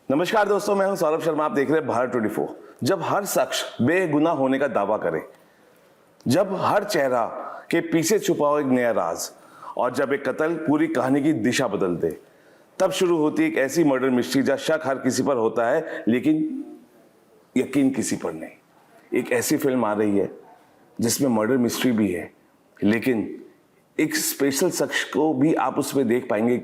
नमस्कार दोस्तों, मैं हूं सौरभ शर्मा। आप देख रहे हैं भारत 24। जब हर शख्स बेगुनाह होने का दावा करे, जब हर चेहरा के पीछे छुपा हो एक नया राज, और जब एक कत्ल पूरी कहानी की दिशा बदल दे, तब शुरू होती एक ऐसी मर्डर मिस्ट्री जहां शक हर किसी पर होता है लेकिन यकीन किसी पर नहीं। एक ऐसी फिल्म आ रही है जिसमें मर्डर मिस्ट्री भी है, लेकिन एक स्पेशल शख्स को भी आप उसमें देख पाएंगे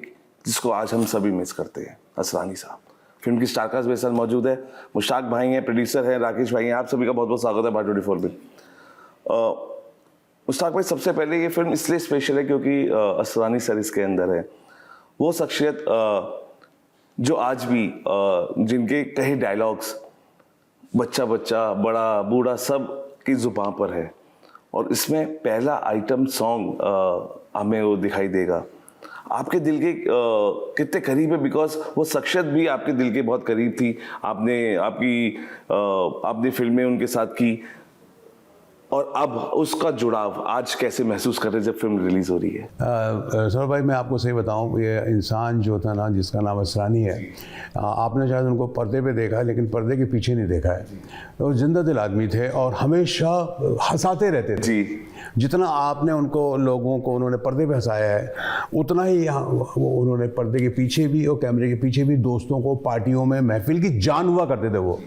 जिसको आज हम सभी मिस करते हैं, असरानी साहब। फिल्म की स्टारकास्ट में साथ मौजूद है, मुश्ताक भाई हैं, प्रोड्यूसर हैं, राकेश भाई हैं। आप सभी का बहुत बहुत स्वागत है भारत 24 में। मुश्ताक भाई, सबसे पहले ये फिल्म इसलिए स्पेशल है क्योंकि असरानी सर इसके अंदर है। वो शख्सियत जो आज भी जिनके कई डायलॉग्स बच्चा बच्चा, बड़ा बूढ़ा सब की जुबान पर है, और इसमें पहला आइटम सॉन्ग हमें वो दिखाई देगा। आपके दिल के कितने करीब है, बिकॉज वो शख्सियत भी आपके दिल के बहुत करीब थी। आपने फिल्में उनके साथ की, और अब उसका जुड़ाव आज कैसे महसूस कर रहे हैं जब फिल्म रिलीज हो रही है? सर भाई, मैं आपको सही बताऊं, ये इंसान जो था ना, जिसका नाम असरानी है, आपने शायद उनको पर्दे पे देखा है लेकिन पर्दे के पीछे नहीं देखा है। तो जिंदा दिल आदमी थे और हमेशा हंसाते रहते थे जी। जितना आपने उनको लोगों को उन्होंने पर्दे पे हंसाया है, उतना ही वो उन्होंने पर्दे के पीछे भी और कैमरे के पीछे भी दोस्तों को, पार्टियों में, महफिल की जान हुआ करते थे वो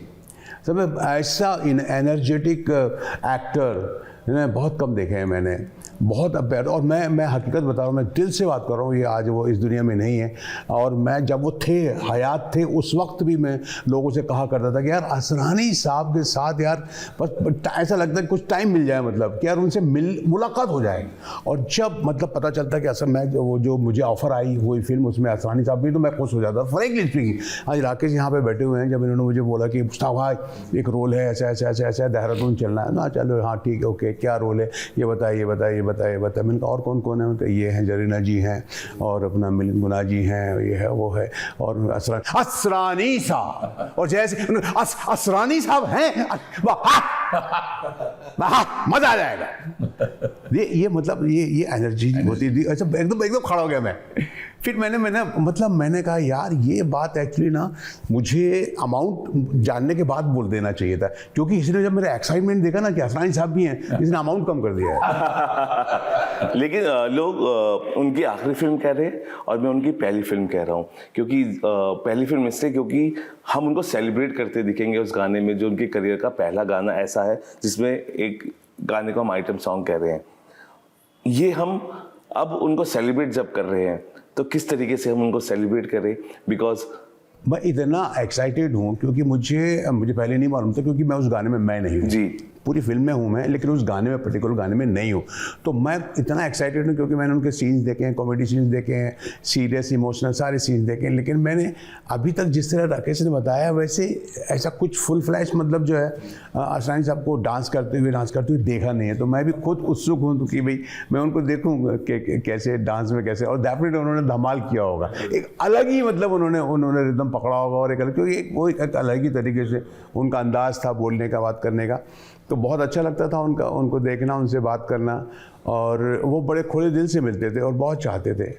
सब। ऐसा एनर्जेटिक एक्टर बहुत कम देखे हैं मैंने, बहुत अपेयर। और मैं हकीकत बता रहा हूँ, मैं दिल से बात कर रहा हूँ। ये आज वो इस दुनिया में नहीं है, और मैं जब वो थे, हयात थे, उस वक्त भी मैं लोगों से कहा करता था कि यार असरानी साहब के साथ यार बस ऐसा लगता है कुछ टाइम मिल जाए, मतलब कि यार उनसे मुलाकात हो जाए। और जब मतलब पता चलता कि असल मैं वो जो मुझे ऑफ़र आई हुई फिल्म, उसमें असरानी साहब भी, तो मैं खुश हो जाता। फ्रैंकली स्पीकिंग, आज राकेश यहाँ पे बैठे हुए हैं, जब इन्होंने मुझे बोला कि मुश्ताक भाई एक रोल है, ऐसा ऐसा ऐसा ऐसा, देहरादून चलना है ना, चलो हाँ ठीक है, ओके, क्या रोल है, ये बताइए। मैंने कहा और कौन कौन है? मतलब ये हैं, जरीना जी हैं, और अपना मिलिंद गुना जी हैं, ये है वो है, और असरानी साहब, और जैसे असरानी साहब हैं, मजा आ जाएगा। ये मतलब ये एनर्जी होती थी। अच्छा, एकदम खड़ा हो गया मैं। फिर मैंने कहा यार ये बात एक्चुअली ना मुझे अमाउंट जानने के बाद बोल देना चाहिए था, क्योंकि इसने जब मेरा एक्साइटमेंट देखा ना कि असरानी साहब भी हैं, इसने अमाउंट कम कर दिया है। लेकिन लोग उनकी आखिरी फिल्म कह रहे हैं और मैं उनकी पहली फिल्म कह रहा हूँ, क्योंकि पहली फिल्म इसलिए क्योंकि हम उनको सेलिब्रेट करते दिखेंगे उस गाने में, जो उनके करियर का पहला गाना ऐसा है जिसमें एक गाने को हम आइटम सॉन्ग कह रहे हैं। ये हम अब उनको सेलिब्रेट जब कर रहे हैं, तो किस तरीके से हम उनको सेलिब्रेट करें? बिकॉज मैं इतना एक्साइटेड हूँ क्योंकि मुझे पहले नहीं मालूम था, क्योंकि मैं उस गाने में मैं नहीं हूँ जी। पूरी फिल्म में हूँ मैं, लेकिन उस गाने में, पर्टिकुलर गाने में नहीं हूँ। तो मैं इतना एक्साइटेड हूँ क्योंकि मैंने उनके सीन्स देखे हैं, कॉमेडी सीन्स देखे हैं, सीरियस, इमोशनल, सारे सीन्स देखे हैं। लेकिन मैंने अभी तक जिस तरह राकेश ने बताया वैसे ऐसा कुछ फुल फ्लैश, मतलब जो है असरानी साहब को डांस करते हुए देखा नहीं है। तो मैं भी खुद उत्सुक हूँ कि भाई मैं उनको देखूँ कि कैसे डांस में कैसे, और डेफिनेटली उन्होंने धमाल किया होगा। एक अलग ही मतलब उन्होंने रिदम पकड़ा होगा, और क्योंकि वो एक अलग ही तरीके से उनका अंदाज था बोलने का, बात करने का। तो बहुत अच्छा लगता था उनको देखना, उनसे बात करना, और वो बड़े खुले दिल से मिलते थे और बहुत चाहते थे,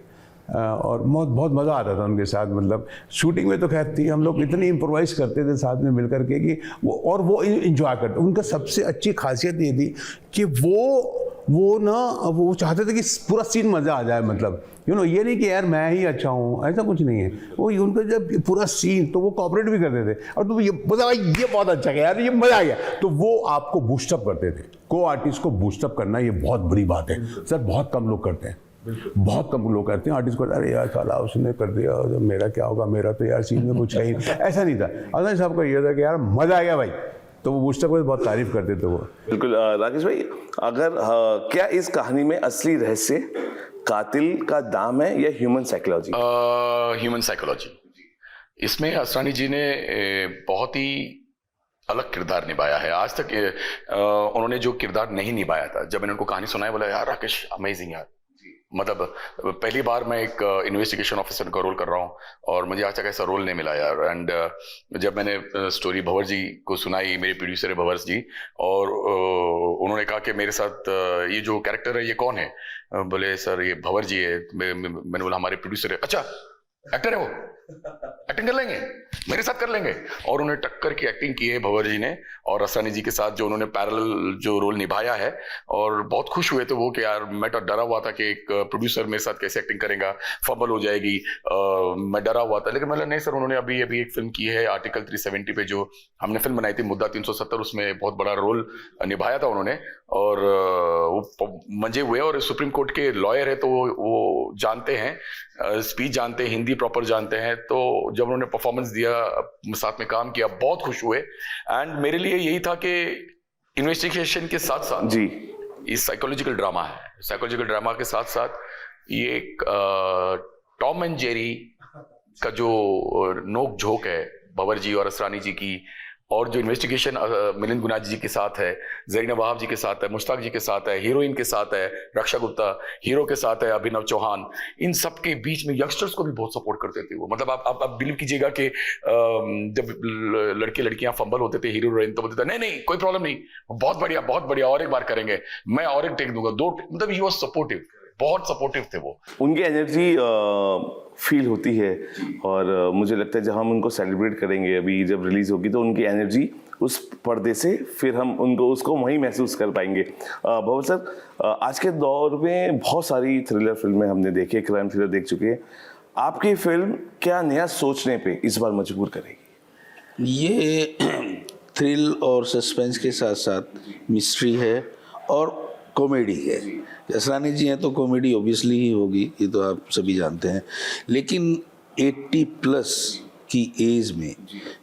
और बहुत मज़ा आता था उनके साथ। मतलब शूटिंग में तो खैर थी, हम लोग इतनी इम्प्रोवाइज करते थे साथ में मिल करके कि वो इंजॉय करते। उनका सबसे अच्छी खासियत ये थी कि वो चाहते थे कि पूरा सीन मज़ा आ जाए। मतलब ये नहीं कि यार मैं ही अच्छा हूँ, ऐसा कुछ नहीं है। वो उनका जब पूरा सीन, तो वो कोऑपरेट भी करते थे, और तो ये भाई ये बहुत अच्छा है यार, ये मज़ा आ गया, तो वो आपको बूस्टअप करते थे। को आर्टिस्ट को बूस्टअप करना ये बहुत बड़ी बात है सर, बहुत कम लोग करते हैं, बहुत कम लोग करते हैं। आर्टिस्ट को अरे यार साला उसने कर दिया, तो मेरा क्या होगा, मेरा तो यार सीन में कुछ है ही, ऐसा नहीं था। असरानी साहब का ये था कि यार मज़ा आ गया भाई, तो वो बूस्टअप को बहुत तारीफ करते थे वो। बिल्कुल। राकेश भाई, अगर क्या इस कहानी में असली रहस्य कातिल का दाम है या ह्यूमन साइकोलॉजी? Human psychology. इसमें असरानी जी ने बहुत ही अलग किरदार निभाया है। आज तक उन्होंने जो किरदार नहीं निभाया था, जब मैंने उनको कहानी सुनाई, बोला यार राकेश अमेजिंग यार, मतलब पहली बार मैं एक इन्वेस्टिगेशन ऑफिसर का रोल कर रहा हूँ और मुझे आज तक ऐसा रोल नहीं मिला यार। एंड जब मैंने स्टोरी भंवर जी को सुनाई, मेरे प्रोड्यूसर है भंवर जी, और उन्होंने कहा कि मेरे साथ ये जो कैरेक्टर है ये कौन है, बोले सर ये भंवर जी है। मैंने बोला हमारे प्रोड्यूसर है। अच्छा एक्टर है वो, एक्टिंग कर लेंगे? मेरे साथ कर लेंगे। और उन्हें टक्कर की एक्टिंग की है भंवर जी ने और असरानी जी के साथ, जो उन्होंने पैरेलल जो रोल निभाया है। और बहुत खुश हुए थे वो कि यार मैं तो डरा हुआ था कि एक प्रोड्यूसर मेरे साथ कैसे एक्टिंग करेगा, फंबल हो जाएगी, मैं डरा हुआ था। लेकिन मतलब नहीं सर, उन्होंने अभी अभी एक फिल्म की है आर्टिकल 370 पे, जो हमने फिल्म बनाई थी मुद्दा 370, उसमें बहुत बड़ा रोल निभाया था उन्होंने। और वो मजे हुए। और सुप्रीम कोर्ट के लॉयर है तो वो जानते हैं, स्पीच जानते हैं, हिंदी प्रॉपर जानते हैं। तो जब उन्होंने परफॉर्मेंस दिया, साथ में काम किया, बहुत खुश हुए। एंड मेरे लिए यही था कि इन्वेस्टिगेशन के साथ साथ जी ये साइकोलॉजिकल ड्रामा है। साइकोलॉजिकल ड्रामा के साथ साथ ये एक टॉम एंड जेरी का जो नोक झोंक है भंवर जी और असरानी जी की, और जो इन्वेस्टिगेशन मिलिंद गुनाजी जी के साथ है, जरीना वहाब जी के साथ है, मुश्ताक जी के साथ है, हीरोइन के साथ है रक्षा गुप्ता, हीरो के साथ है अभिनव चौहान, इन सब के बीच में यंगस्टर्स को भी बहुत सपोर्ट करते थे वो। मतलब आप बिलीव कीजिएगा कि जब लड़के लड़कियां फंबल होते थे हीरो हीरोइन, तो बोलते थे नहीं नहीं कोई प्रॉब्लम नहीं, बहुत बढ़िया और एक बार करेंगे, मैं और एक टेक दूंगा, मतलब ही वाज सपोर्टिव, बहुत सपोर्टिव थे वो। उनकी एनर्जी फील होती है। और मुझे लगता है जब हम उनको सेलिब्रेट करेंगे अभी जब रिलीज होगी, तो उनकी एनर्जी उस पर्दे से फिर हम उनको उसको वहीं महसूस कर पाएंगे। भंवर सर, आज के दौर में बहुत सारी थ्रिलर फिल्में हमने देखी, क्राइम थ्रिलर देख चुके हैं। आपकी फिल्म क्या नया सोचने पे इस बार मजबूर करेगी? ये थ्रिल और सस्पेंस के साथ साथ मिस्ट्री है और कॉमेडी है। असरानी जी हैं तो कॉमेडी ऑब्वियसली ही होगी, ये तो आप सभी जानते हैं। लेकिन 80+ की एज में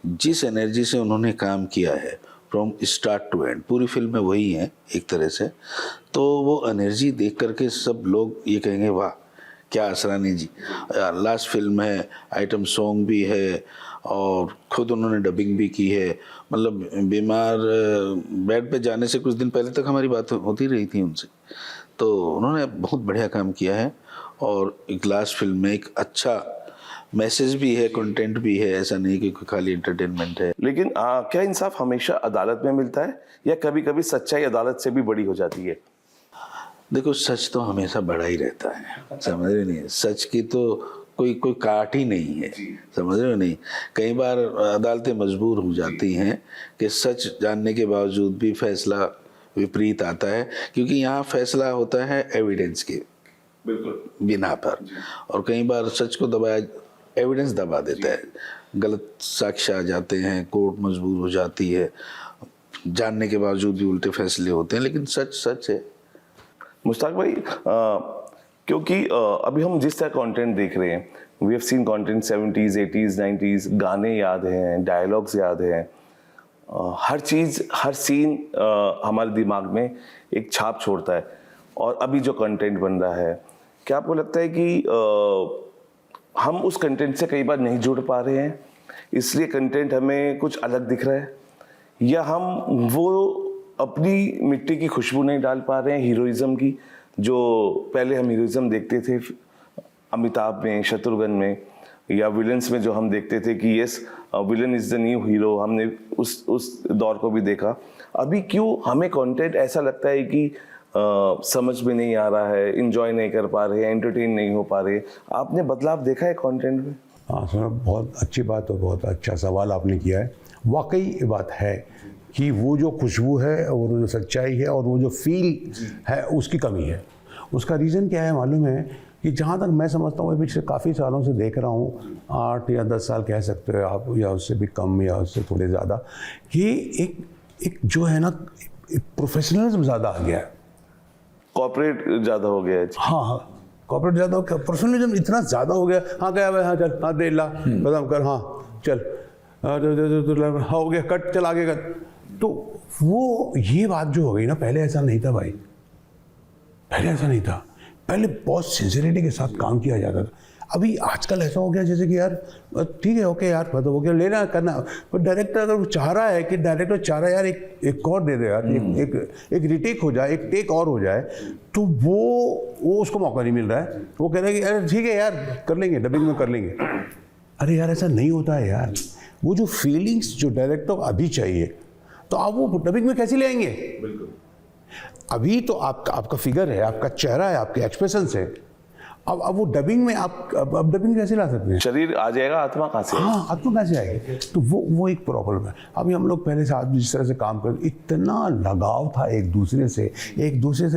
जिस एनर्जी से उन्होंने काम किया है फ्रॉम स्टार्ट टू एंड, पूरी फिल्म में वही है एक तरह से, तो वो एनर्जी देख करके सब लोग ये कहेंगे वाह क्या असरानी जी। लास्ट फिल्म है, आइटम सॉन्ग भी है और खुद उन्होंने डबिंग भी की है। मतलब बीमार बेड पे जाने से कुछ दिन पहले तक हमारी बात होती रही थी उनसे, तो उन्होंने बहुत बढ़िया काम किया है। और एक लास्ट फिल्म में एक अच्छा मैसेज भी है, कंटेंट भी है, ऐसा नहीं कि खाली एंटरटेनमेंट है। लेकिन क्या इंसाफ हमेशा अदालत में मिलता है या कभी कभी सच्चाई अदालत से भी बड़ी हो जाती है? देखो सच तो हमेशा बड़ा ही रहता है, समझ रहे नहीं, सच की तो कोई काट ही नहीं है, समझ रहे हो नहीं। कई बार अदालतें मजबूर हो जाती हैं कि सच जानने के बावजूद भी फैसला विपरीत आता है, क्योंकि यहाँ फैसला होता है एविडेंस के बिना पर, और कई बार सच को दबाया, एविडेंस दबा देता है, गलत साक्ष्य आ जाते हैं, कोर्ट मजबूर हो जाती है, जानने के बावजूद भी उल्टे फैसले होते हैं। लेकिन सच सच है। मुश्ताक भाई, क्योंकि अभी हम जिस तरह कंटेंट देख रहे हैं, we have seen content 70s 80s 90s, गाने याद हैं, डायलॉग्स याद हैं, हर चीज़ हर सीन हमारे दिमाग में एक छाप छोड़ता है। और अभी जो कंटेंट बन रहा है, क्या आपको लगता है कि हम उस कंटेंट से कई बार नहीं जुड़ पा रहे हैं, इसलिए कंटेंट हमें कुछ अलग दिख रहा है, या हम वो अपनी मिट्टी की खुशबू नहीं डाल पा रहे हैं हीरोइज्म की, जो पहले हम हीरोइज्म देखते थे अमिताभ में, शत्रुघ्न में, या विलन्स में जो हम देखते थे कि yes villain is the new hero, हमने उस दौर को भी देखा। अभी क्यों हमें कंटेंट ऐसा लगता है कि समझ में नहीं आ रहा है, इंजॉय नहीं कर पा रहे, एंटरटेन नहीं हो पा रहे? आपने बदलाव देखा है कंटेंट में? हाँ सर, बहुत अच्छी बात और बहुत अच्छा सवाल आपने किया है। वाकई ये बात है कि वो जो खुशबू है और वो जो सच्चाई है और वो जो फील है उसकी कमी है। उसका रीज़न क्या है मालूम है कि जहाँ तक मैं समझता हूँ, पिछले काफ़ी सालों से देख रहा हूँ, 8 या 10 साल कह सकते हो आप, या उससे भी कम या उससे थोड़े ज़्यादा, कि एक जो है ना, प्रोफेशनलिज्म ज़्यादा आ गया है, कॉर्पोरेट ज़्यादा हो गया है। हाँ, कॉर्पोरेट ज़्यादा हो गया, प्रोफेशनलिज्म इतना ज़्यादा हो गया। हाँ क्या भाई, हाँ चल, हाँ दे ला, खत्म कर, हाँ चल, हाँ हो गया, कट, चल आगे कर। तो वो ये बात जो हो गई ना, पहले ऐसा नहीं था भाई, पहले ऐसा नहीं था। पहले बहुत सिंसियरिटी के साथ काम किया जाता था। अभी आजकल ऐसा हो गया जैसे कि यार ठीक है, ओके यार, मतलब हो गया, लेना करना, पर डायरेक्टर अगर वो चाह रहा है कि डायरेक्टर चाह रहा है यार एक और दे दे यार, एक रिटेक हो जाए, एक टेक और हो जाए, तो वो उसको मौका नहीं मिल रहा है। वो कह रहा है कि अरे ठीक है यार, कर लेंगे, डबिंग में कर लेंगे। अरे यार ऐसा नहीं होता है यार। वो जो फीलिंग्स जो डायरेक्टर को अभी चाहिए, तो आप वो डबिंग में कैसे ले आएंगे? बिल्कुल। अभी तो आपका फिगर है, आपका चेहरा है, आपके एक्सप्रेशंस है, अब वो डबिंग में आप अब डबिंग कैसे ला सकते हैं? शरीर आ जाएगा, आत्मा कहाँ से? हाँ, आत्मा कैसे आएगी? तो वो एक प्रॉब्लम है। अभी हम लोग पहले साथ जिस तरह से काम करते, इतना लगाव था एक दूसरे से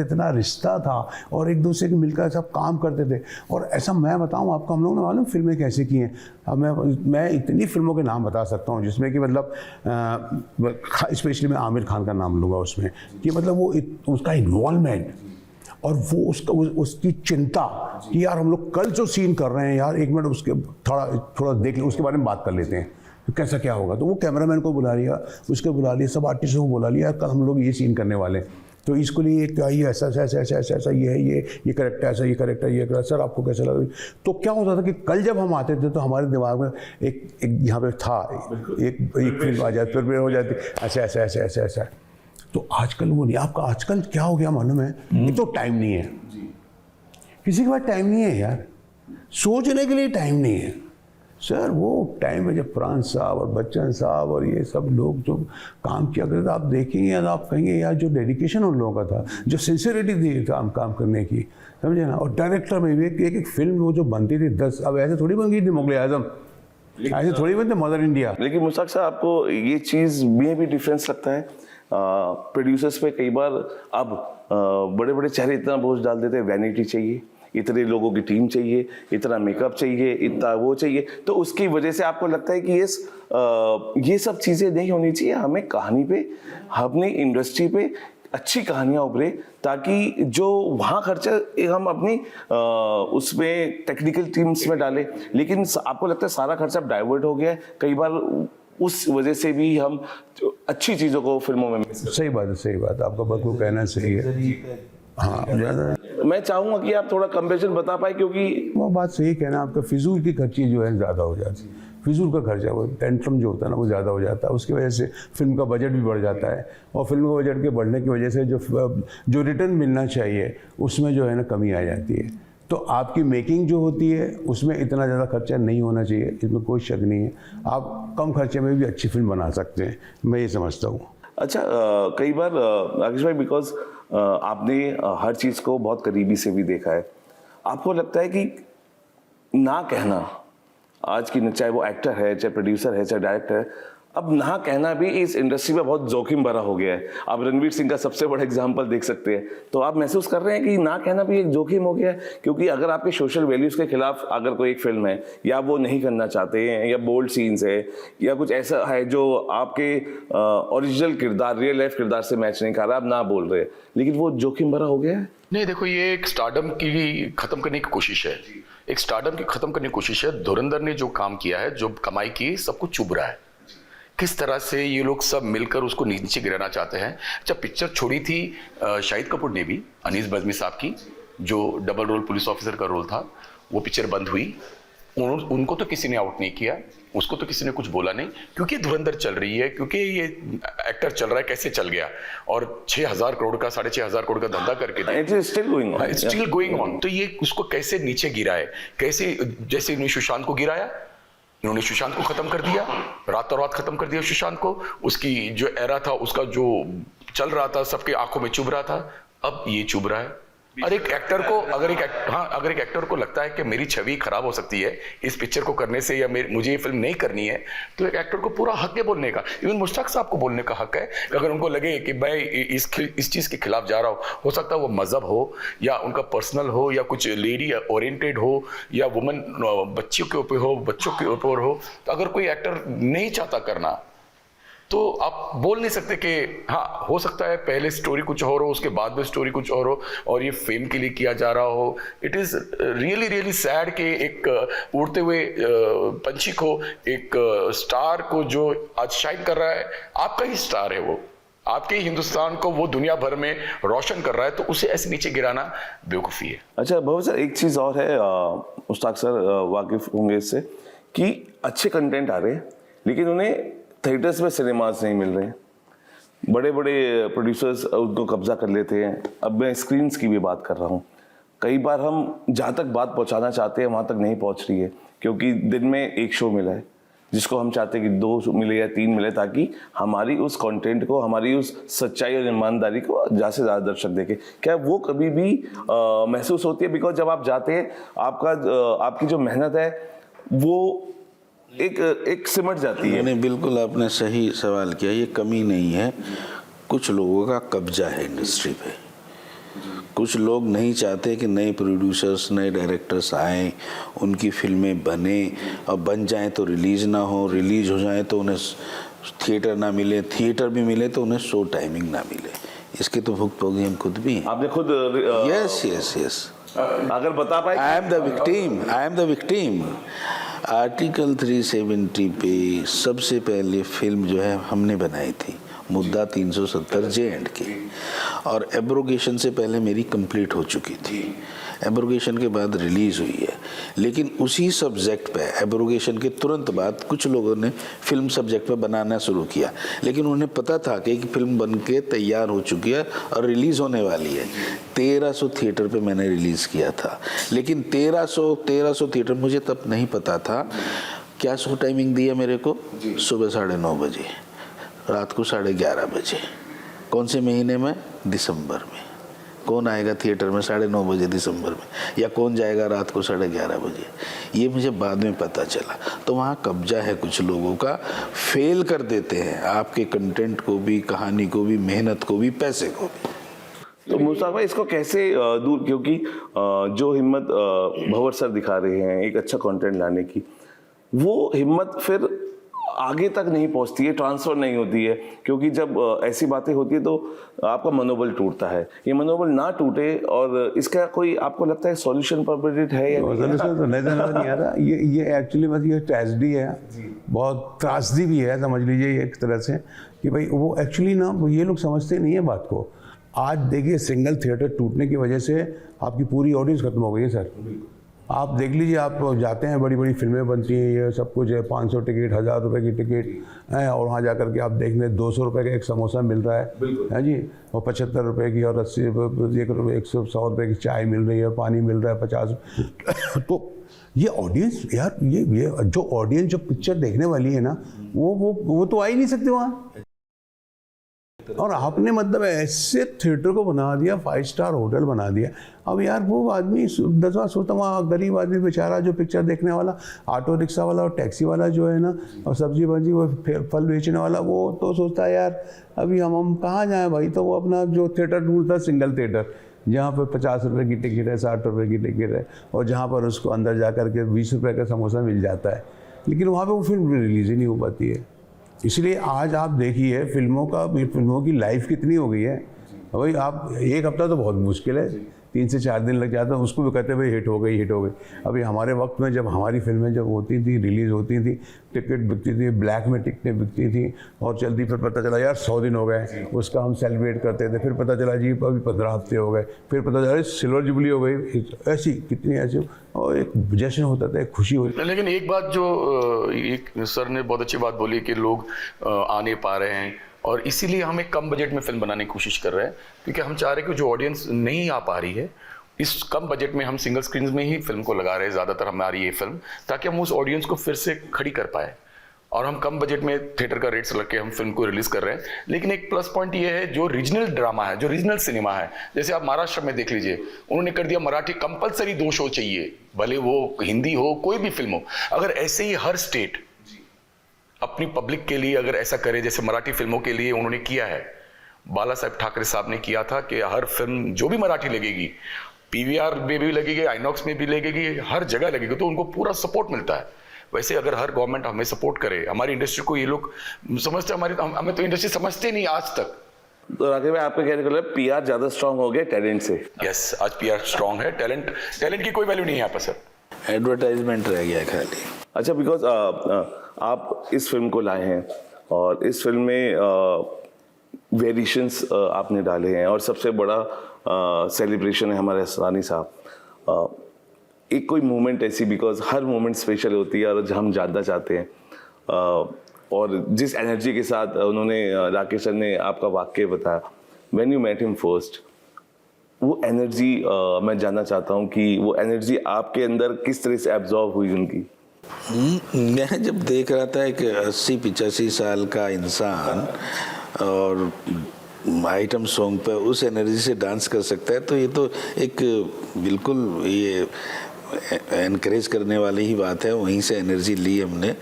इतना रिश्ता था, और एक दूसरे के मिलकर सब काम करते थे। और ऐसा मैं बताऊं आपको, हम लोगों ने मालूम फिल्में कैसे की हैं। अब मैं इतनी फिल्मों के नाम बता सकता हूँ जिसमें कि मतलब स्पेशली मैं आमिर खान का नाम लूँगा उसमें, कि मतलब वो उसका इन्वॉल्वमेंट और वो उसकी चिंता कि यार हम लोग कल जो सीन कर रहे हैं यार, एक मिनट उसके थोड़ा देख लें, उसके बारे में बात कर लेते हैं, तो कैसा क्या होगा। तो वो कैमरामैन को बुला लिया, सब आर्टिस्टों को बुला लिया, कल हम लोग ये सीन करने वाले हैं, तो इसको लिए क्या ये ऐसा ये है, ये करेक्टर ऐसा, ये करेक्टर सर आपको कैसा लगा। तो क्या होता था कि कल जब हम आते थे तो हमारे दिमाग में एक यहाँ पे था एक फिल्म आ जाती, फिर हो जाती ऐसा। तो आजकल वो नहीं। आपका आजकल क्या हो गया मालूम है? एक तो टाइम नहीं है, किसी के पास टाइम नहीं है यार, सोचने के लिए टाइम नहीं है सर। वो टाइम है जब प्राण साहब और बच्चन साहब और ये सब लोग जो काम किया करते थे, आप देखेंगे तो आप कहेंगे यार जो डेडिकेशन उन लोगों का था, जो सिंसियरिटी थी काम करने की, समझे ना। और डायरेक्टर में भी एक फिल्म वो जो बनती थी 10, अब ऐसे थोड़ी बन गई थी मुगल आजम, ऐसे थोड़ी बनते मदर इंडिया। लेकिन मुश्ताक साहब, आपको ये चीज़ में भी डिफरेंस लगता है? प्रोड्यूसर्स पे कई बार अब बड़े बड़े चेहरे इतना बोझ डाल देते हैं, वैनिटी चाहिए, इतने लोगों की टीम चाहिए, इतना मेकअप चाहिए, इतना वो चाहिए, तो उसकी वजह से आपको लगता है कि ये सब चीज़ें नहीं होनी चाहिए। हमें कहानी पे, अपनी इंडस्ट्री पे अच्छी कहानियाँ उभरे, ताकि जो वहाँ खर्चा हम अपनी उसमें टेक्निकल टीम्स में डालें। लेकिन आपको लगता है सारा खर्चा डाइवर्ट हो गया है कई बार, उस वजह से भी हम अच्छी चीज़ों को फिल्मों में मिस करते हैं। सही बात आपका बिल्कुल कहना सही है। हाँ, ज़्यादा मैं चाहूँगा कि आप थोड़ा कंपैरिजन बता पाए, क्योंकि वो बात सही कहना, आपका फिजूल की खर्ची जो है ज़्यादा हो जाती है। फिजूल का खर्चा, वो टेंट्रम जो होता है ना, वो ज़्यादा हो जाता है, उसकी वजह से फिल्म का बजट भी बढ़ जाता है, और फिल्म का बजट के बढ़ने की वजह से जो रिटर्न मिलना चाहिए उसमें जो है ना कमी आ जाती है। तो आपकी मेकिंग जो होती है उसमें इतना ज़्यादा खर्चा नहीं होना चाहिए, इसमें कोई शक नहीं है। आप कम खर्चे में भी अच्छी फिल्म बना सकते हैं, मैं ये समझता हूँ। अच्छा, कई बार राकेश भाई, बिकॉज आपने हर चीज़ को बहुत करीबी से भी देखा है, आपको लगता है कि ना कहना आज की, चाहे वो एक्टर है, चाहे प्रोड्यूसर है, चाहे डायरेक्टर है, अब ना कहना भी इस इंडस्ट्री में बहुत जोखिम भरा हो गया है। आप रणवीर सिंह का सबसे बड़ा एग्जांपल देख सकते हैं। तो आप महसूस कर रहे हैं कि ना कहना भी एक जोखिम हो गया है? क्योंकि अगर आपके सोशल वैल्यूज़ के खिलाफ अगर कोई एक फिल्म है, या वो नहीं करना चाहते हैं, या बोल्ड सीन्स है, या कुछ ऐसा है जो आपके ओरिजिनल किरदार, रियल लाइफ किरदार से मैच नहीं कर रहा, आप ना बोल रहे हैं, लेकिन वो जोखिम भरा हो गया है? नहीं, देखो, ये एक स्टारडम की खत्म करने की कोशिश है, एक स्टारडम की खत्म करने की कोशिश है। धुरंधर ने जो काम किया है, जो कमाई की, सबको चुभ रहा है। किस तरह से ये लोग सब मिलकर उसको नीचे गिराना चाहते हैं। जब पिक्चर छोड़ी थी शाहिद कपूर ने भी, अनीस बज़मी साहब की, जो डबल रोल पुलिस ऑफिसर का रोल था, वो पिक्चर बंद हुई, उनको तो किसी ने आउट नहीं किया, उसको तो किसी ने कुछ बोला नहीं, क्योंकि धुरंधर चल रही है, क्योंकि ये एक्टर चल रहा है, कैसे चल गया, और 6,000 करोड़ का, 6,500 करोड़ का धंधा करके it is still going on. तो ये उसको कैसे नीचे गिराए, कैसे, जैसे इन्होंने सुशांत को गिराया, इन्होंने सुशांत को खत्म कर दिया, रातों रात खत्म कर दिया सुशांत को, उसकी जो एरा था, उसका जो चल रहा था, सबके आंखों में चुभ रहा था, अब ये चुभ रहा है। और एक एक्टर को अगर एक एक्टर को लगता है कि मेरी छवि खराब हो सकती है इस पिक्चर को करने से, या मुझे ये फिल्म नहीं करनी है, तो एक एक्टर को पूरा हक है बोलने का। इवन मुश्ताक साहब को बोलने का हक है, अगर उनको लगे कि मैं इस चीज के खिलाफ जा रहा हो सकता है वो मजहब हो, या उनका पर्सनल हो, या कुछ लेडी ओरिएंटेड हो, या वुमन बच्चियों के ऊपर हो, बच्चों के ऊपर हो, तो अगर कोई एक्टर नहीं चाहता करना, तो आप बोल नहीं सकते कि हाँ, हो सकता है पहले स्टोरी कुछ और हो, उसके बाद में स्टोरी कुछ और हो, और ये फेम के लिए किया जा रहा हो। इट इज़ रियली सैड कि एक उड़ते हुए पंछी को, एक स्टार को जो आज शाइन कर रहा है, आपका ही स्टार है वो, आपके हिंदुस्तान को वो दुनिया भर में रोशन कर रहा है, तो उसे ऐसे नीचे गिराना बेवकूफ़ी है। अच्छा भवन सर, एक चीज़ और है, मुश्ताक सर वाकिफ होंगे इससे, कि अच्छे कंटेंट आ रहे हैं, लेकिन उन्हें थिएटर्स में सिनेमाज नहीं मिल रहे हैं। बड़े बड़े प्रोड्यूसर्स उनको कब्जा कर लेते हैं। अब मैं स्क्रीन्स की भी बात कर रहा हूँ। कई बार हम जहाँ तक बात पहुँचाना चाहते हैं वहाँ तक नहीं पहुँच रही है, क्योंकि दिन में एक शो मिला है, जिसको हम चाहते हैं कि 2 मिले या 3 मिले, ताकि हमारी उस कंटेंट को, हमारी उस सच्चाई और ईमानदारी को ज़्यादा से ज़्यादा दर्शक देखें। क्या वो कभी भी महसूस होती है? बिकॉज जब आप जाते हैं, आपकी जो मेहनत है वो एक सिमट जाती है। नहीं, बिल्कुल आपने सही सवाल किया। ये कमी नहीं है, कुछ लोगों का कब्जा है इंडस्ट्री पे। कुछ लोग नहीं चाहते कि नए प्रोड्यूसर्स, नए डायरेक्टर्स आएँ, उनकी फिल्में बने, और बन जाएं तो रिलीज़ ना हो, रिलीज हो जाएं तो उन्हें थिएटर ना मिले, थिएटर भी मिले तो उन्हें शो टाइमिंग ना मिले। इसके तो भुक्तभोगी हम खुद भी हैं। आपने खुद यस यस यस, अगर बता पाए। I am the victim. Article 370 पे सबसे पहले फिल्म जो है हमने बनाई थी, मुद्दा 370 J&K, और एब्रोगेशन से पहले मेरी कंप्लीट हो चुकी थी। एब्रोगेशन के बाद रिलीज़ हुई है, लेकिन उसी सब्जेक्ट पे एब्रोगेशन के तुरंत बाद कुछ लोगों ने फिल्म सब्जेक्ट पे बनाना शुरू किया, लेकिन उन्हें पता था कि फिल्म बन के तैयार हो चुकी है और रिलीज़ होने वाली है। 1300 थिएटर पे मैंने रिलीज़ किया था, लेकिन 1300 थिएटर मुझे तब नहीं पता था। क्या शो टाइमिंग दी है मेरे को? सुबह 9:30 बजे, रात को 11:30 बजे। कौन से महीने में? दिसंबर में। कौन आएगा थिएटर में 9:30 बजे दिसंबर में, या कौन जाएगा रात को 11:30 बजे? ये मुझे बाद में पता चला। तो वहाँ कब्जा है कुछ लोगों का, फेल कर देते हैं आपके कंटेंट को भी, कहानी को भी, मेहनत को भी, पैसे को भी। तो मुस्तफा भाई, इसको कैसे दूर, क्योंकि जो हिम्मत भंवर सर दिखा रहे हैं एक अच्छा कंटेंट लाने की, वो हिम्मत फिर आगे तक नहीं पहुंचती है, ट्रांसफर नहीं होती है, क्योंकि जब ऐसी बातें होती है तो आपका मनोबल टूटता है। ये मनोबल ना टूटे, और इसका कोई आपको लगता है सॉल्यूशन परमिटेड है या नहीं? सॉल्यूशन तो नहीं आ रहा। ये एक्चुअली बस ये ट्रेजेडी है, बहुत त्रासदी भी है, समझ लीजिए एक तरह से, कि भाई वो एक्चुअली ना, ये लोग समझते नहीं है बात को। आज देखिए, सिंगल थिएटर टूटने की वजह से आपकी पूरी ऑडियंस खत्म हो गई है सर। आप देख लीजिए, आप जाते हैं, बड़ी बड़ी फिल्में बनती हैं, ये सब कुछ है, 500 टिकट, 1000 रुपये की टिकट है, और वहाँ जा करके आप देख लें 200 रुपये का एक समोसा मिल रहा है जी, और 75 रुपये की और 80 100 रुपये की चाय मिल रही है, पानी मिल रहा है 50। तो ये ऑडियंस यार, ये जो ऑडियंस जो पिक्चर देखने वाली है ना, वो तो आ ही नहीं सकते वहाँ। और आपने मतलब ऐसे थिएटर को बना दिया, 5 स्टार होटल बना दिया। अब यार वो आदमी 10 बार सोचता, वहाँ गरीब आदमी बेचारा जो पिक्चर देखने वाला, ऑटो रिक्शा वाला और टैक्सी वाला जो है ना, और सब्जी भाजी वो फल बेचने वाला, वो तो सोचता है यार अभी हम कहाँ जाएँ भाई। तो वो अपना जो थिएटर ढूंढता, सिंगल थिएटर, जहाँ पर 50 रुपये की टिकट है, 60 रुपये की टिकट है, और जहाँ पर उसको अंदर जा कर के 20 रुपये का समोसा मिल जाता है, लेकिन वहाँ पर वो फिल्म रिलीज़ ही नहीं हो पाती है। इसलिए आज आप देखिए फिल्मों की लाइफ कितनी हो गई है भाई। आप एक हफ्ता तो बहुत मुश्किल है, 3 से 4 दिन लग जाता है, उसको भी कहते हैं भाई हिट हो गई। अभी हमारे वक्त में जब हमारी फिल्में जब होती थी, रिलीज़ होती थी, टिकट बिकती थी, ब्लैक में टिकटें बिकती थी, और जल्दी फिर पता चला यार 100 दिन हो गए, उसका हम सेलिब्रेट करते थे। फिर पता चला जी अभी 15 हफ्ते हो गए, फिर पता चला सिल्वर जुबली हो गई। ऐसी कितनी ऐसी, और एक जश्न होता था, एक खुशी होती। लेकिन एक बात जो एक सर ने बहुत अच्छी बात बोली कि लोग आ नहीं पा रहे हैं, और इसीलिए हम एक कम बजट में फिल्म बनाने की कोशिश कर रहे हैं, क्योंकि हम चाह रहे हैं कि जो ऑडियंस नहीं आ पा रही है, इस कम बजट में हम सिंगल स्क्रीन में ही फिल्म को लगा रहे हैं ज़्यादातर हमारी ये फिल्म, ताकि हम उस ऑडियंस को फिर से खड़ी कर पाए। और हम कम बजट में थिएटर का रेट्स लग के हम फिल्म को रिलीज कर रहे हैं। लेकिन एक प्लस पॉइंट ये है, जो रीजनल ड्रामा है, जो रीजनल सिनेमा है, जैसे आप महाराष्ट्र में देख लीजिए, उन्होंने कर दिया मराठी कंपलसरी 2 शो चाहिए, भले वो हिंदी हो, कोई भी फिल्म हो। अगर ऐसे ही हर स्टेट अपनी पब्लिक के लिए अगर ऐसा करे, जैसे मराठी फिल्मों के लिए उन्होंने किया है, बाला साहेब ठाकरे साहब ने किया था कि हर फिल्म जो भी मराठी लगेगी, पीवीआर में भी लगेगी, आइनॉक्स में भी लगेगी, हर जगह लगेगी, तो उनको पूरा सपोर्ट मिलता है। वैसे अगर हर गवर्नमेंट हमें सपोर्ट करे, हमारी इंडस्ट्री को, ये लोग समझते, हमें तो इंडस्ट्री समझते नहीं आज तक। तो राकेश भाई, आपका कहने का मतलब पीआर ज्यादा स्ट्रांग हो गया टैलेंट से? यस, आज पीआर स्ट्रांग है, टैलेंट की कोई वैल्यू नहीं है यहाँ पर सर, एडवर्टाइजमेंट रह गया खाली। अच्छा, बिकॉज आप इस फिल्म को लाए हैं, और इस फिल्म में वेरिएशंस आपने डाले हैं, और सबसे बड़ा सेलिब्रेशन है हमारे असरानी साहब। एक कोई मोमेंट ऐसी, बिकॉज हर मोमेंट स्पेशल होती है, और हम जानना चाहते हैं, और जिस एनर्जी के साथ उन्होंने, राकेश सर ने आपका वाक्य बताया, when you met him first, वो एनर्जी मैं जानना चाहता हूँ कि वो एनर्जी आपके अंदर किस तरह से एब्जॉर्ब हुई उनकी। मैं जब देख रहा था एक 80-85 साल का इंसान और आइटम सॉन्ग पे उस एनर्जी से डांस कर सकता है, तो ये तो एक बिल्कुल ये एनकरेज करने वाली ही बात है। वहीं से एनर्जी ली हमने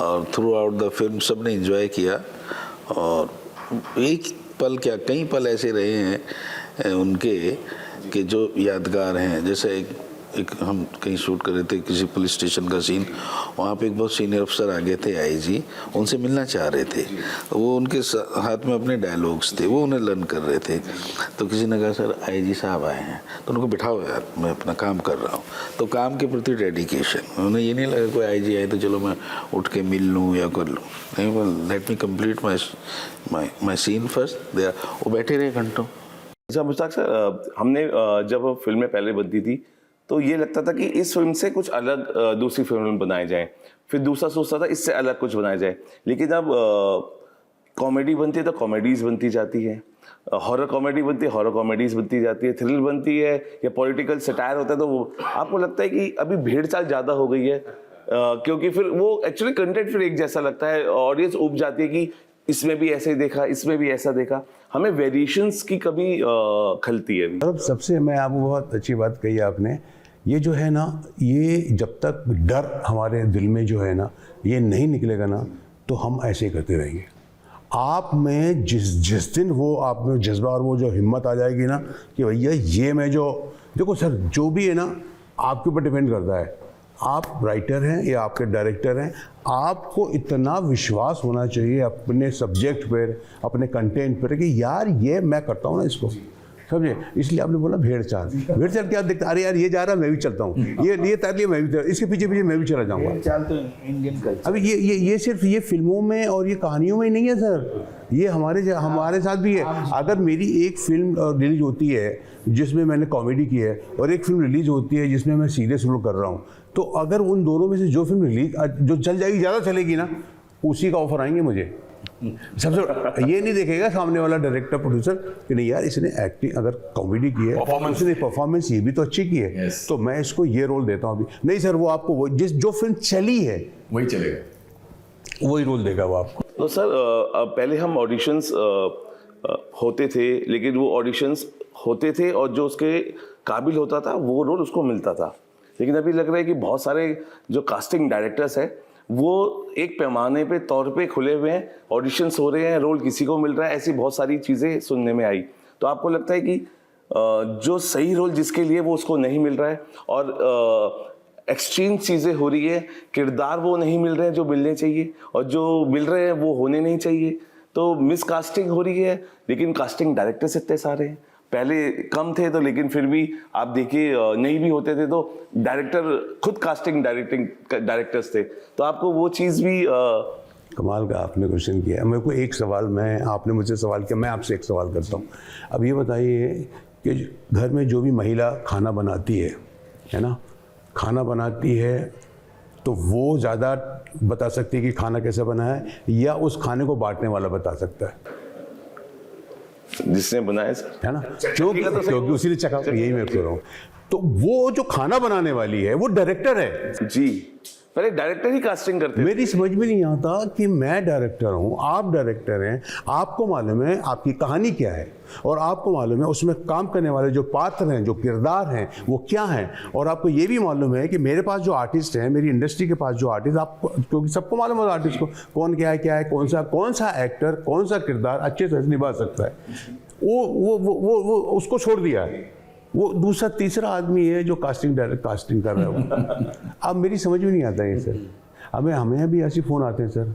और थ्रू आउट द फिल्म सब ने एंजॉय किया। और एक पल क्या कई पल ऐसे रहे हैं उनके कि जो यादगार हैं। जैसे एक हम कहीं शूट कर रहे थे किसी पुलिस स्टेशन का सीन, वहाँ पे एक बहुत सीनियर अफसर आ गए थे आईजी, उनसे मिलना चाह रहे थे। वो उनके हाथ में अपने डायलॉग्स थे, वो उन्हें लर्न कर रहे थे। तो किसी ने कहा सर आईजी साहब आए हैं, तो उनको बिठाओ यार, मैं अपना काम कर रहा हूँ। तो काम के प्रति डेडिकेशन, उन्हें ये नहीं लगा कोई आईजी आए तो चलो मैं उठ के मिल लूँ या कर लूँ, नहीं, let me complete my scene first. वो बैठे रहे घंटों। अच्छा मुश्ताक सर, हमने जब फिल्में पहले बनती थी तो ये लगता था कि इस फिल्म से कुछ अलग दूसरी फिल्म बनाई जाए, फिर दूसरा सोचता था इससे अलग कुछ बनाया जाए। लेकिन अब कॉमेडी बनती है तो कॉमेडीज बनती जाती है, हॉरर कॉमेडी बनती है हॉरर कॉमेडीज बनती जाती है, थ्रिल बनती है या पॉलिटिकल सटायर होता है, तो वो आपको लगता है कि अभी भीड़ चाल ज़्यादा हो गई है? क्योंकि फिर वो एक्चुअली कंटेंट फिर एक जैसा लगता है, ऑडियंस उब जाती है कि इसमें भी ऐसे ही देखा, इसमें भी ऐसा देखा, हमें वेरिएशंस की कभी खलती है। मतलब सबसे मैं आपको बहुत अच्छी बात कही आपने, ये जो है ना, ये जब तक डर हमारे दिल में जो है ना ये नहीं निकलेगा ना, तो हम ऐसे ही करते रहेंगे। आप में जिस दिन वो आप में जज्बा और वो जो हिम्मत आ जाएगी ना कि भैया ये मैं जो देखो सर, जो भी है ना आपके ऊपर डिपेंड करता है। आप राइटर हैं या आपके डायरेक्टर हैं, आपको इतना विश्वास होना चाहिए अपने सब्जेक्ट पर, अपने कंटेंट पर कि यार ये मैं करता हूँ ना इसको, समझे? इसलिए आपने बोला भेड़ चाल क्या दिखता, अरे यार ये जा रहा मैं भी चलता हूँ, ये तैर लिया मैं भी, इसके पीछे पीछे मैं भी चला जाऊँगा। चाल तो इंडियन कल्चर। अभी ये सिर्फ ये फिल्मों में और ये कहानियों में ही नहीं है सर, ये हमारे साथ भी है। अगर मेरी एक फिल्म रिलीज होती है जिसमें मैंने कॉमेडी की है और एक फिल्म रिलीज होती है जिसमें मैं सीरियस रोल कर रहा हूँ, तो अगर उन दोनों में से जो फिल्म रिलीज जो चल जाएगी, ज़्यादा चलेगी ना, उसी का ऑफर आएंगे मुझे। सबसे ये नहीं देखेगा सामने वाला डायरेक्टर प्रोड्यूसर कि नहीं यार इसने एक्टिंग अगर कॉमेडी की है, उसने परफॉर्मेंस ये भी तो अच्छी की है, तो मैं इसको ये रोल देता हूँ अभी। नहीं सर, वो आपको जो फिल्म चली है वही चलेगा, वही रोल देगा वो आपको। तो सर पहले हम ऑडिशंस होते थे, लेकिन वो ऑडिशंस होते थे और जो उसके काबिल होता था वो रोल उसको मिलता था। लेकिन अभी लग रहा है कि बहुत सारे जो कास्टिंग डायरेक्टर्स हैं वो एक पैमाने पे तौर पे खुले हुए हैं, ऑडिशंस हो रहे हैं, रोल किसी को मिल रहा है, ऐसी बहुत सारी चीज़ें सुनने में आई। तो आपको लगता है कि जो सही रोल जिसके लिए वो उसको नहीं मिल रहा है और एक्सट्रीम चीज़ें हो रही है, किरदार वो नहीं मिल रहे हैं जो मिलने चाहिए और जो मिल रहे हैं वो होने नहीं चाहिए, तो मिसकास्टिंग हो रही है। लेकिन कास्टिंग डायरेक्टर्स इतने सारे हैं, पहले कम थे तो लेकिन फिर भी आप देखिए नहीं भी होते थे तो डायरेक्टर खुद कास्टिंग डायरेक्टर्स थे, तो आपको वो चीज़ भी कमाल का आपने क्वेश्चन किया। मेरे को एक सवाल, आपने मुझसे सवाल किया, मैं आपसे एक सवाल करता हूँ। अब ये बताइए कि घर में जो भी महिला खाना बनाती है ना, खाना बनाती है तो वो ज़्यादा बता सकती है कि खाना कैसे बना है, या उस खाने को बांटने वाला बता सकता है? जिसने बनाया है ना, क्योंकि उसी ने चखा, यही मैं कह रहा हूँ। तो वो जो खाना बनाने वाली है वो डायरेक्टर है जी, पहले डायरेक्टर ही कास्टिंग करते। मेरी समझ में नहीं आता कि मैं डायरेक्टर हूँ, आप डायरेक्टर हैं, आपको मालूम है आपकी कहानी क्या है और आपको मालूम है उसमें काम करने वाले जो पात्र हैं, जो किरदार हैं वो क्या हैं, और आपको ये भी मालूम है कि मेरे पास जो आर्टिस्ट हैं, मेरी इंडस्ट्री के पास जो आर्टिस्ट, आपको क्योंकि सबको मालूम है आर्टिस्ट को कौन क्या है, कौन सा एक्टर कौन सा किरदार अच्छे से निभा सकता है, वो उसको छोड़ दिया है। वो दूसरा तीसरा आदमी है जो कास्टिंग कर रहा है वो। अब मेरी समझ में नहीं आता है सर। हमें भी ऐसे फ़ोन आते हैं सर,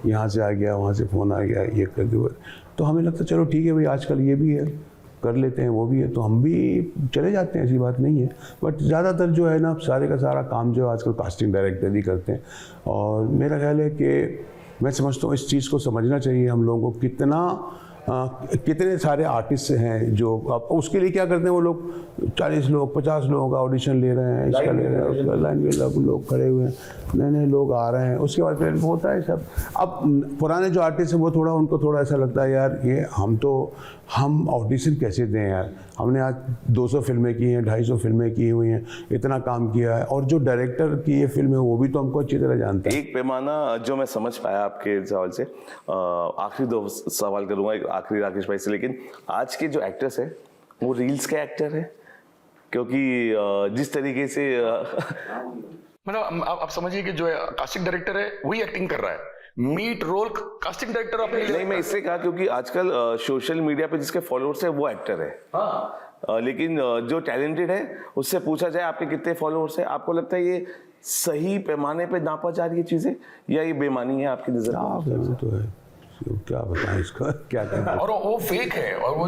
यहाँ से आ गया, वहाँ से फ़ोन आ गया, ये कर दो, तो हमें लगता है चलो ठीक है भाई, आजकल ये भी है, कर लेते हैं, वो भी है, तो हम भी चले जाते हैं, ऐसी बात नहीं है। बट ज़्यादातर जो है ना, सारे का सारा काम जो है आजकल कास्टिंग डायरेक्टर ही करते हैं। और मेरा ख्याल है कि मैं समझता हूँ इस चीज़ को समझना चाहिए हम लोगों को, कितना कितने सारे आर्टिस्ट हैं जो अब उसके लिए क्या करते हैं वो लोग 40 लोग 50 लोगों का ऑडिशन ले रहे हैं, इसका ले रहे हैं, उसका लाइन में लोग खड़े हुए हैं, नए नए लोग आ रहे हैं, उसके बाद फिर होता है सब। अब पुराने जो आर्टिस्ट हैं वो थोड़ा उनको थोड़ा ऐसा लगता है यार ये हम ऑडिशन कैसे दें यार, हमने आज 200 फिल्में की हैं, 250 फिल्में की हुई हैं, इतना काम किया है, और जो डायरेक्टर की ये फिल्म है वो भी तो हमको अच्छी तरह जानता है। एक पैमाना जो मैं समझ पाया आपके सवाल से, आखिरी 2 सवाल करूंगा, एक आखिरी राकेश भाई से, लेकिन आज के जो एक्टर्स है वो रील्स के एक्टर है, क्योंकि जिस तरीके से मतलब आप समझिए कि जो कास्टिंग डायरेक्टर है वही एक्टिंग कर रहा है, मीट रोल कास्टिंग डायरेक्टर अपने लिए नहीं, मैं इससे कहा क्योंकि आजकल सोशल मीडिया पे जिसके फॉलोअर्स है वो एक्टर है। लेकिन जो टैलेंटेड है उससे पूछा जाए आपके कितने फॉलोअर्स है, आपको लगता है ये सही पैमाने पे नापा जा रही है चीजें, या ये बेमानी है आपकी नजर में? तो है, क्या बताएं इसका, क्या कहें। और वो फेक है, और वो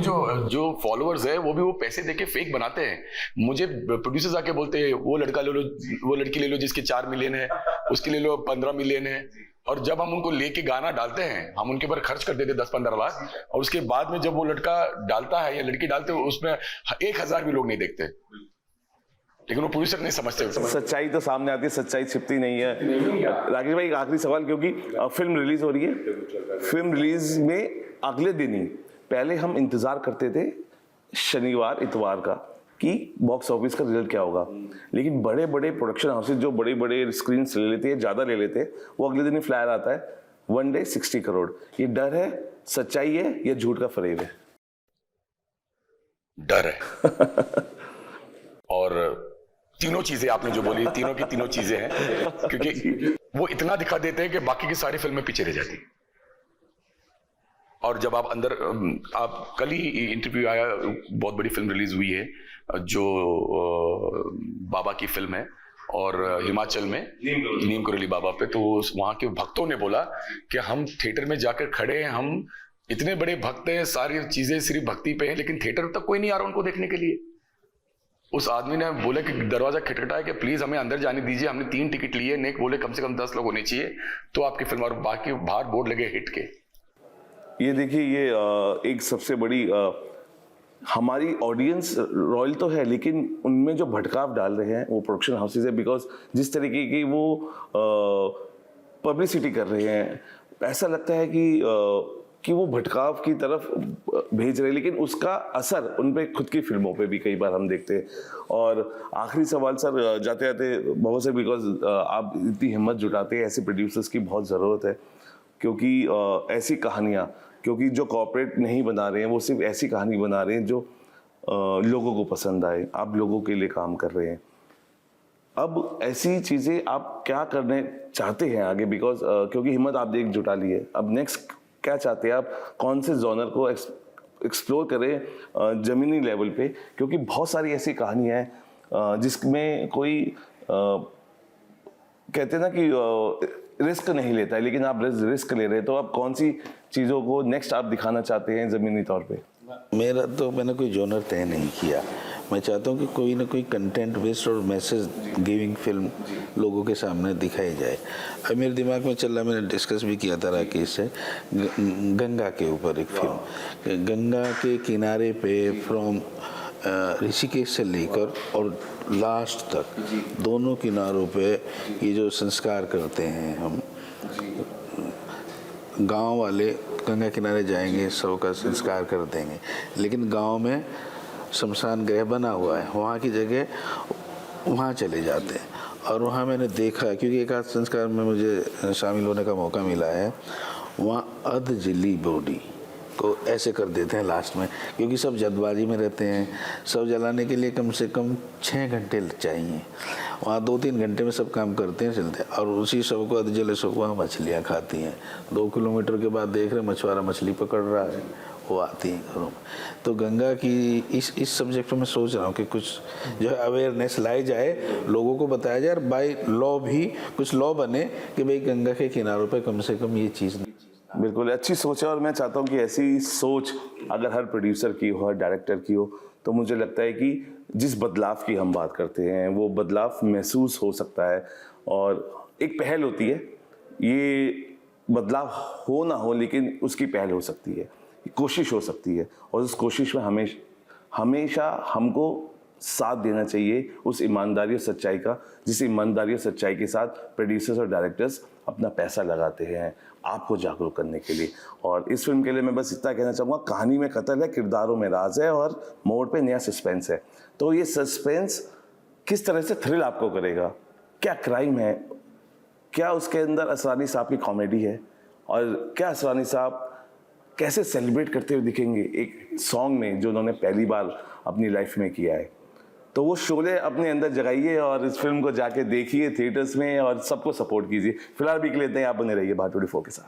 जो फॉलोअर्स है वो भी वो पैसे देके फेक बनाते हैं। मुझे प्रोड्यूसर्स आके बोलते हैं वो लड़का ले लो, वो लड़की ले लो जिसके 4 मिलियन है, उसके ले लो 15 मिलियन है, और जब हम उनको लेके गाना डालते हैं हम उनके ऊपर खर्च कर देते 10-15 लाख, और उसके बाद में जब वो लड़का डालता है या लड़की डालते है उसमें 1000 भी लोग नहीं देखते, लेकिन वो प्रोड्यूसर नहीं समझते। सच्चाई तो सामने आती है, सच्चाई छिपती नहीं है। राकेश भाई एक आखिरी सवाल, क्योंकि फिल्म रिलीज हो रही है, फिल्म रिलीज में अगले दिन ही पहले हम इंतजार करते थे शनिवार इतवार का कि बॉक्स ऑफिस का रिजल्ट क्या होगा, लेकिन बड़े बड़े प्रोडक्शन हाउसेज जो बड़े बड़े स्क्रीन ले लेते हैं, ज्यादा ले लेते हैं, वो अगले दिन ही फ्लायर आता है 1 डे 60 करोड़। ये डर है, सच्चाई है, या झूठ का फरेब है? डर है। और तीनों चीजें आपने जो बोली, तीनों की तीनों चीजें हैं, क्योंकि वो इतना दिखा देते हैं कि बाकी की सारी फिल्में पीछे रह जाती। और जब आप अंदर, आप कल ही इंटरव्यू आया, बहुत बड़ी फिल्म रिलीज हुई है जो बाबा की फिल्म है, और हिमाचल में नीम करोली बाबा पे, तो वहां के भक्तों ने बोला कि हम थिएटर में जाकर खड़े हैं, हम इतने बड़े भक्त हैं, सारी चीजें सिर्फ भक्ति पे हैं, लेकिन थिएटर तक कोई नहीं आ रहा उनको देखने के लिए। उस आदमी ने बोले कि दरवाजा खटखटाया कि प्लीज हमें अंदर जाने दीजिए, हमने 3 टिकट लिए, नेक बोले कम से कम 10 लोग होने चाहिए तो आपकी फिल्म, और बाकी बाहर बोर्ड लगे हिट के। ये देखिए, ये एक सबसे बड़ी हमारी ऑडियंस रॉयल तो है, लेकिन उनमें जो भटकाव डाल रहे हैं वो प्रोडक्शन हाउसेज है, बिकॉज जिस तरीके की वो पब्लिसिटी कर रहे हैं, ऐसा लगता है कि वो भटकाव की तरफ भेज रहे हैं, लेकिन उसका असर उन पे खुद की फिल्मों पे भी कई बार हम देखते हैं। और आखिरी सवाल सर, जाते जाते बहुत से, बिकॉज आप इतनी हिम्मत जुटाते हैं, ऐसे प्रोड्यूसर्स की बहुत ज़रूरत है, क्योंकि ऐसी कहानियाँ, क्योंकि जो कॉर्पोरेट नहीं बना रहे हैं वो सिर्फ ऐसी कहानी बना रहे हैं जो लोगों को पसंद आए। आप लोगों के लिए काम कर रहे हैं, अब ऐसी चीज़ें आप क्या करने चाहते हैं आगे, बिकॉज क्योंकि हिम्मत आप देख जुटा ली है, अब नेक्स्ट क्या चाहते हैं आप, कौन से जॉनर को एक्सप्लोर करें ज़मीनी लेवल पे, क्योंकि बहुत सारी ऐसी कहानियाँ हैं जिसमें कोई कहते हैं ना कि रिस्क नहीं लेता है, लेकिन आप रिस्क ले रहे हैं, तो आप कौन सी चीज़ों को नेक्स्ट आप दिखाना चाहते हैं ज़मीनी तौर पे? मैंने कोई जॉनर तय नहीं किया, मैं चाहता हूँ कि कोई ना कोई कंटेंट बेस्ड और मैसेज गिविंग फिल्म लोगों के सामने दिखाई जाए। अब मेरे दिमाग में चल रहा, मैंने डिस्कस भी किया था राकेश से, गंगा के ऊपर एक फिल्म, गंगा के किनारे पे फ्रॉम ऋषिकेश से लेकर और लास्ट तक दोनों किनारों पे ये जो संस्कार करते हैं हम, गांव वाले गंगा किनारे जाएंगे, सबका संस्कार कर देंगे, लेकिन गांव में शमशान गृह बना हुआ है, वहाँ की जगह वहाँ चले जाते हैं। और वहाँ मैंने देखा, क्योंकि एक आध संस्कार में मुझे शामिल होने का मौका मिला है, वहाँ अध जली बॉडी को ऐसे कर देते हैं लास्ट में, क्योंकि सब जल्दबाजी में रहते हैं, सब जलाने के लिए कम से कम 6 घंटे चाहिए, वहाँ 2-3 घंटे में सब काम करते हैं, चलते हैं, और उसी शव को अध जले शव को वहाँ मछलियाँ खाती हैं। 2 किलोमीटर के बाद देख रहे मछुआरा मछली पकड़ रहा है, वो आती हैं घरों में। तो गंगा की इस सब्जेक्ट पर मैं सोच रहा हूँ कि कुछ जो है अवेयरनेस लाई जाए, लोगों को बताया जाए, और बाय लॉ भी कुछ लॉ बने कि भाई गंगा के किनारों पर कम से कम ये चीज़। बिल्कुल अच्छी सोच है, और मैं चाहता हूँ कि ऐसी सोच अगर हर प्रोड्यूसर की हो, हर डायरेक्टर की हो, तो मुझे लगता है कि जिस बदलाव की हम बात करते हैं वो बदलाव महसूस हो सकता है, और एक पहल होती है, ये बदलाव हो ना हो लेकिन उसकी पहल हो सकती है। कोशिश हो सकती है, और उस कोशिश में हमेशा हमको साथ देना चाहिए उस ईमानदारी और सच्चाई का, जिस ईमानदारी और सच्चाई के साथ प्रोड्यूसर्स और डायरेक्टर्स अपना पैसा लगाते हैं आपको जागरूक करने के लिए। और इस फिल्म के लिए मैं बस इतना कहना चाहूँगा, कहानी में कत्ल है, किरदारों में राज है, और मोड़ पे नया सस्पेंस है। तो ये सस्पेंस किस तरह से थ्रिल आपको करेगा, क्या क्राइम है, क्या उसके अंदर असरानी साहब की कॉमेडी है, और क्या असरानी साहब कैसे सेलिब्रेट करते हुए दिखेंगे एक सॉन्ग में जो उन्होंने पहली बार अपनी लाइफ में किया है। तो वो शोले अपने अंदर जगाइए और इस फिल्म को जाके देखिए थिएटर्स में, और सबको सपोर्ट कीजिए। फिलहाल भी के लिए इतना ही, आप बने रहिए भारत 24 के साथ।